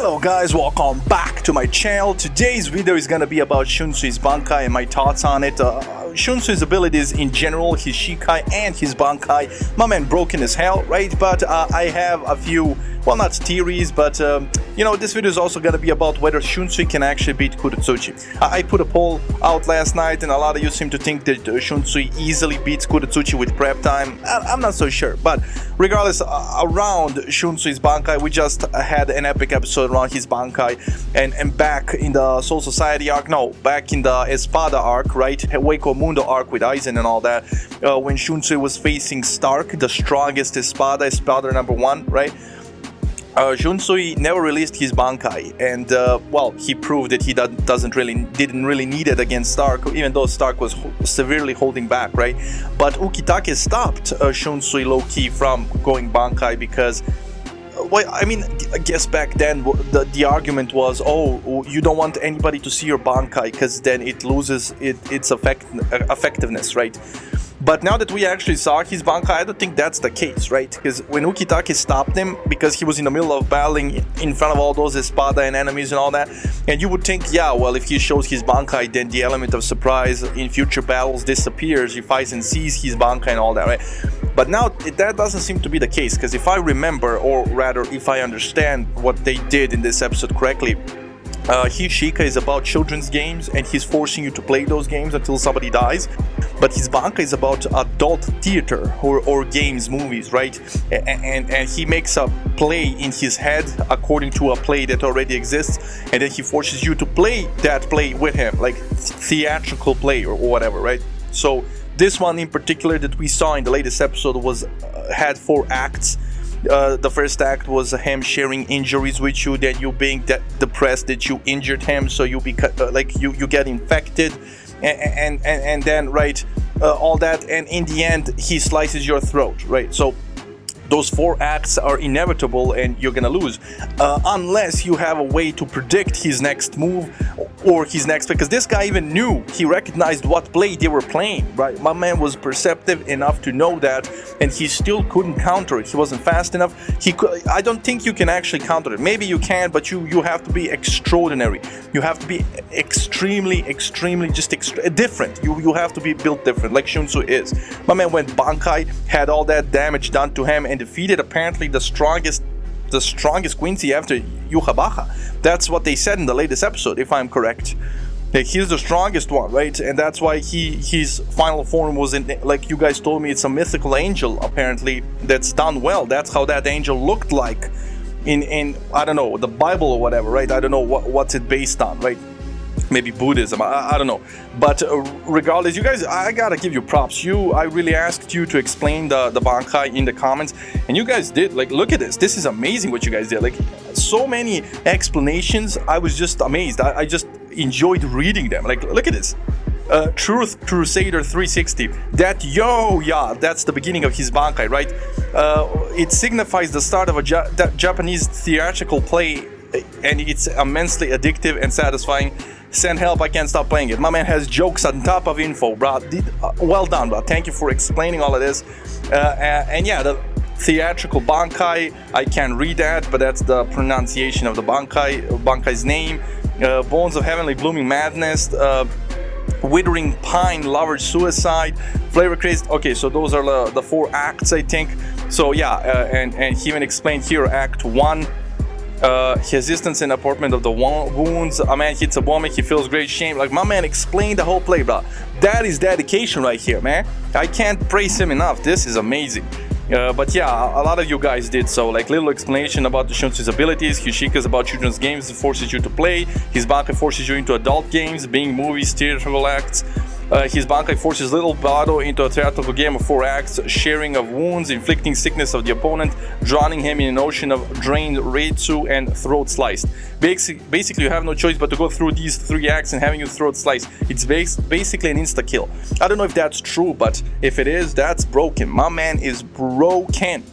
Hello guys, welcome back to my channel. Today's video is gonna be about Shunsui'S Bankai and my thoughts on it. Shunsui's abilities in general, his Shikai and his Bankai. My man broken as hell, right? But I have a few, well, not theories, but this video is also gonna be about whether Shunsui can actually beat Kurotsuchi. I put a poll out last night and a lot of you seem to think that Shunsui easily beats Kurotsuchi with prep time. I'm not so sure, but regardless, around Shunsui'S Bankai, we just had an epic episode around his Bankai, and back in the Soul Society arc, no, back in the Espada arc, right, Hueco Mundo arc with Aizen and all that, when Shunsui was facing Stark, the strongest Espada number 1, right? Shunsui never released his Bankai, and well, he proved that he didn't really need it against Stark, even though Stark was severely holding back, right? But Ukitake stopped Shunsui low-key from going Bankai because, well, I mean, I guess back then the argument was, oh, you don't want anybody to see your Bankai because then it loses its effectiveness, right? But now that we actually saw his Bankai, I don't think that's the case, right? Because when Ukitake stopped him, because he was in the middle of battling in front of all those Espada and enemies and all that, and you would think, yeah, well, if he shows his Bankai, then the element of surprise in future battles disappears. He fights and sees his Bankai and all that, right? But now that doesn't seem to be the case, because if I remember, or rather, if I understand what they did in this episode correctly, his Shika is about children's games and he's forcing you to play those games until somebody dies. But his Bankai is about adult theater or games, movies, right? And he makes a play in his head according to a play that already exists, and then he forces you to play that play with him, like theatrical play or whatever, right? So this one in particular that we saw in the latest episode had 4 acts. The first act was him sharing injuries with you, then you being depressed that you injured him, so you you get infected, and then right, all that, and in the end he slices your throat, right? So those 4 acts are inevitable and you're gonna lose unless you have a way to predict his next move or his next, because this guy even knew, he recognized what play they were playing, right? My man was perceptive enough to know that, and he still couldn't counter it. He wasn't fast enough. I don't think you can actually counter it. Maybe you can, but you have to be extraordinary. You have to be extremely different. You have to be built different, like Shunsui is. My man went Bankai, had all that damage done to him, and defeated apparently the strongest Quincy after Yuhabaha. That's what they said in the latest episode, if I'm correct. Like, he's the strongest one, right? And that's why his final form was in, like you guys told me, it's a mythical angel apparently that's done well. That's how that angel looked like in I don't know, the Bible or whatever, right? I don't know what's it based on, right? Maybe Buddhism, I don't know. But regardless, you guys, I gotta give you props. I really asked you to explain the Bankai in the comments, and you guys did. Like, look at this. This is amazing what you guys did. Like, so many explanations. I was just amazed. I just enjoyed reading them. Like, look at this. Truth Crusader 360. That's the beginning of his Bankai, right? It signifies the start of a Japanese theatrical play, and it's immensely addictive and satisfying. Send help, I can't stop playing it. My man has jokes on top of info, bro. Well done, bro. Thank you for explaining all of this. And yeah, the theatrical Bankai, I can't read that, but that's the pronunciation of the Bankai's name. Bones of Heavenly Blooming Madness, Withering Pine, Lover's Suicide, Flavor Crazed. Okay, so those are the 4 acts, I think. So yeah, and he even explained here Act 1. Resistance and apportment of the wounds. A man hits a woman, he feels great shame. Like, my man explained the whole play, bro. That is dedication right here, man. I can't praise him enough. This is amazing. But yeah, a lot of you guys did so. Like, little explanation about the Shunsui's abilities. His Shika is about children's games, forces you to play. His Bankai forces you into adult games, being movies, theatrical acts. His Bankai forces little battle into a theatrical game of 4 acts, sharing of wounds, inflicting sickness of the opponent, drowning him in an ocean of drained Reitsu, and throat sliced. Basically, you have no choice but to go through these 3 acts and having your throat sliced. It's basically an insta-kill. I don't know if that's true, but if it is, that's broken. My man is broken.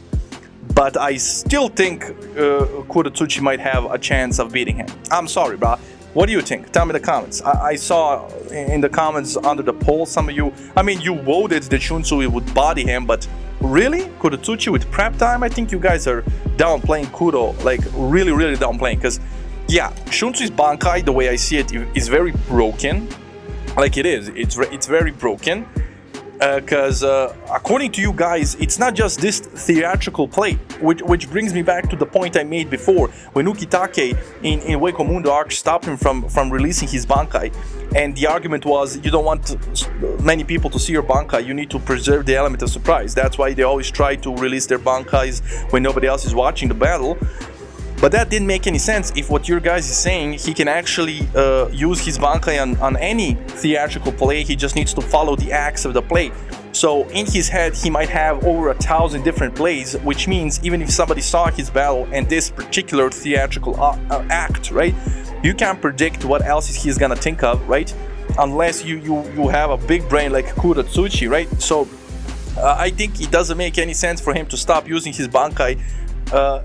But I still think Kurotsuchi might have a chance of beating him. I'm sorry, bro. What do you think? Tell me in the comments. I saw in the comments under the poll, some of you, I mean, you voted that Shunsui would body him, but really? Kurotsuchi with prep time? I think you guys are downplaying Kuro, like really downplaying, because yeah, Shunsui's Bankai, the way I see it, is very broken. Like it is. It's very broken. Because according to you guys, it's not just this theatrical play, which brings me back to the point I made before when Ukitake in Hueco Mundo arc stopped him from releasing his Bankai, and the argument was you don't want many people to see your Bankai, you need to preserve the element of surprise. That's why they always try to release their Bankais when nobody else is watching the battle. But that didn't make any sense if what your guys is saying, he can actually use his Bankai on any theatrical play. He just needs to follow the acts of the play. So in his head, he might have over 1,000 different plays, which means even if somebody saw his battle and this particular theatrical act, right, you can't predict what else he's gonna think of, right? Unless you have a big brain like Kuratsuchi, right? So I think it doesn't make any sense for him to stop using his Bankai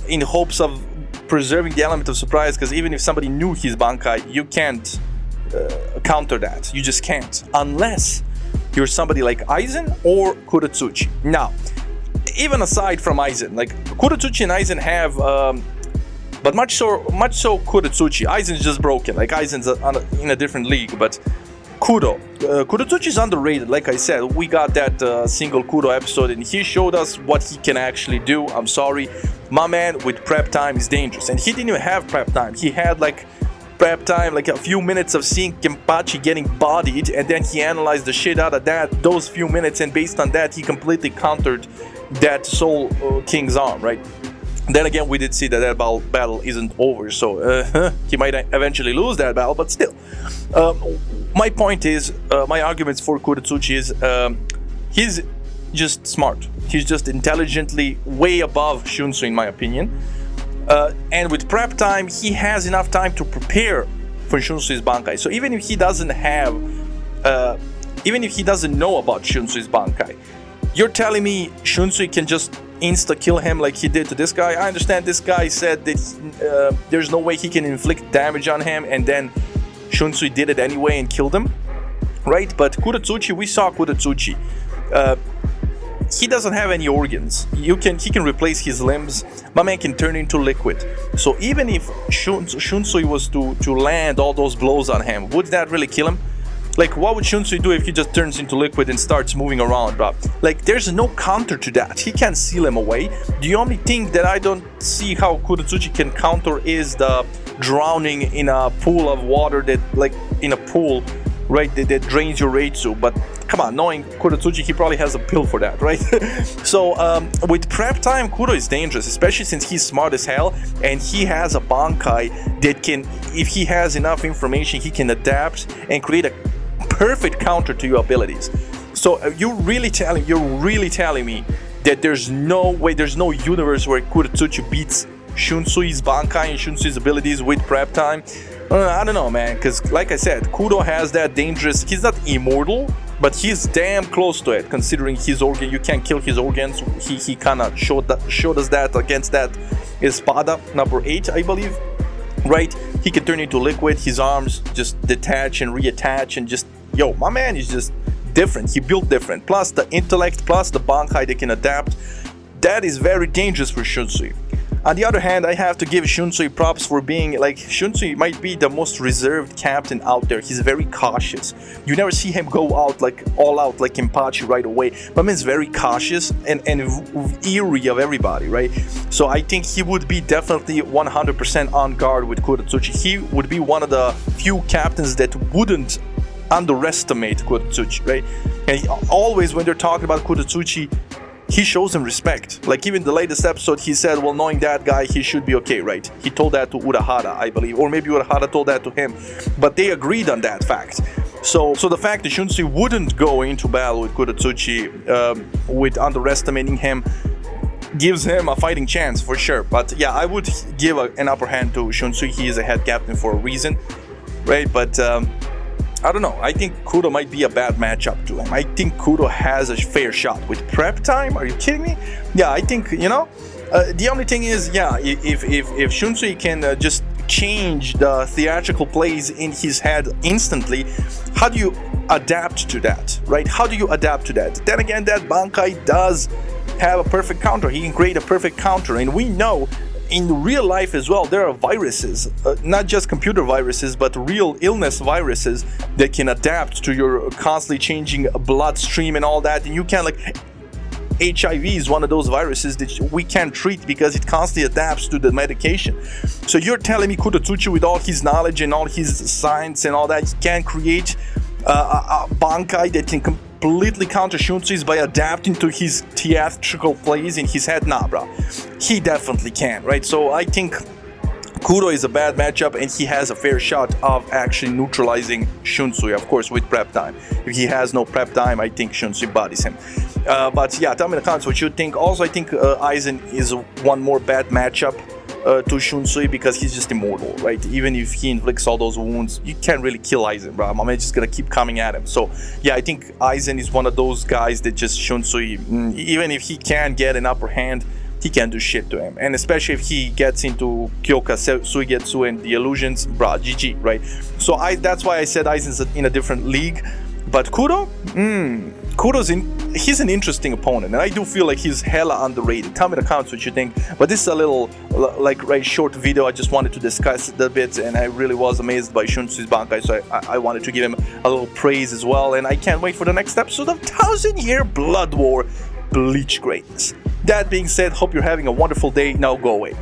in hopes of preserving the element of surprise, because even if somebody knew his Bankai, you can't counter that. You just can't, unless you're somebody like Aizen or Kuratsuchi. Now, even aside from Aizen, like Kuratsuchi and Aizen have, but much so Kuratsuchi. Aizen's just broken. Like Aizen's in a different league, but Kuro. Kuratsuchi is underrated. Like I said, we got that single Kuro episode and he showed us what he can actually do. I'm sorry, my man with prep time is dangerous, and he didn't even have prep time. He had like prep time, like a few minutes of seeing Kenpachi getting bodied, and then he analyzed the shit out of those few minutes, and based on that he completely countered that Soul King's arm, right? Then again, we did see that battle isn't over, so he might eventually lose that battle, but still. My point is, my arguments for Kuratsuchi is, he's just smart. He's just intelligently way above Shunsui, in my opinion. And with prep time, he has enough time to prepare for Shunsui's Bankai. So even if he doesn't have, even if he doesn't know about Shunsui's Bankai, you're telling me Shunsui can just insta-kill him like he did to this guy? I understand this guy said that there's no way he can inflict damage on him, and then Shunsui did it anyway and killed him, right? But Kuratsuchi, we saw Kuratsuchi. He doesn't have any organs. He can replace his limbs. My man can turn into liquid. So even if Shunsui was to land all those blows on him, would that really kill him? Like, what would Shunsui do if he just turns into liquid and starts moving around, bro? Like, there's no counter to that. He can't seal him away. The only thing that I don't see how Kuratsuchi can counter is the drowning in a pool of water that, like, in a pool, right, that drains your Reitsu. But come on, knowing Kuratsuchi, he probably has a pill for that, right? So with prep time, Kuro is dangerous, especially since he's smart as hell, and he has a Bankai that can, if he has enough information, he can adapt and create a perfect counter to your abilities. So you're really telling me that there's no way, there's no universe where Kuratsuchi beats Shunsui's Bankai and Shunsui's abilities with prep time? I don't know, man, because like I said, Kuro has that dangerous, he's not immortal, but he's damn close to it, considering his organ, you can't kill his organs. He kind of showed us that against that Espada number 8, I believe, right? He can turn into liquid, his arms just detach and reattach, and just, yo, my man is just different. He built different, plus the intellect, plus the Bankai that can adapt. That is very dangerous for Shunsui. On the other hand, I have to give Shunsui props for being, like, Shunsui might be the most reserved captain out there. He's very cautious. You never see him go out, like, all out like Kenpachi right away. But man's very cautious and eerie of everybody, right? So I think he would be definitely 100% on guard with Kuratsuchi. He would be one of the few captains that wouldn't underestimate Kuratsuchi, right? And always when they're talking about Kuratsuchi, he shows him respect. Like, even the latest episode, he said, well, knowing that guy, he should be okay, right? He told that to Urahara, I believe, or maybe Urahara told that to him, but they agreed on that fact. So the fact that Shunsui wouldn't go into battle with Kuratsuchi with underestimating him gives him a fighting chance for sure. But yeah, I would give an upper hand to Shunsui. He is a head captain for a reason, right? But I don't know. I think Kuro might be a bad matchup to him. I think Kuro has a fair shot. With prep time? Are you kidding me? Yeah, I think, you know, the only thing is, yeah, if Shunsui can just change the theatrical plays in his head instantly, how do you adapt to that, right? How do you adapt to that? Then again, that Bankai does have a perfect counter. He can create a perfect counter, and we know in real life as well, there are viruses, not just computer viruses, but real illness viruses that can adapt to your constantly changing bloodstream and all that. And you can, like, HIV is one of those viruses that we can't treat because it constantly adapts to the medication. So you're telling me Kurotsuchi, with all his knowledge and all his science and all that, can create a Bankai that can completely counter Shunsui's by adapting to his theatrical plays in his head? Nah, bro. He definitely can, right? So I think Kuro is a bad matchup, and he has a fair shot of actually neutralizing Shunsui, of course, with prep time. If he has no prep time, I think Shunsui bodies him. But yeah, tell me in the comments what you think. Also, I think Aizen is one more bad matchup to Shunsui because he's just immortal, right? Even if he inflicts all those wounds, you can't really kill Aizen, bro. My man's just gonna keep coming at him. So yeah, I think Aizen is one of those guys that just Shunsui, even if he can get an upper hand, he can't do shit to him. And especially if he gets into Kyoka, Suigetsu, and the illusions, bro, GG, right? So that's why I said Aizen's in a different league. But Kuro, he's an interesting opponent, and I do feel like he's hella underrated. Tell me in the comments what you think. But this is a little, like, short video. I just wanted to discuss the bits, and I really was amazed by Shunsui'S Bankai, so I wanted to give him a little praise as well. And I can't wait for the next episode of 1000-Year Blood War Bleach greatness. That being said, hope you're having a wonderful day. Now go away.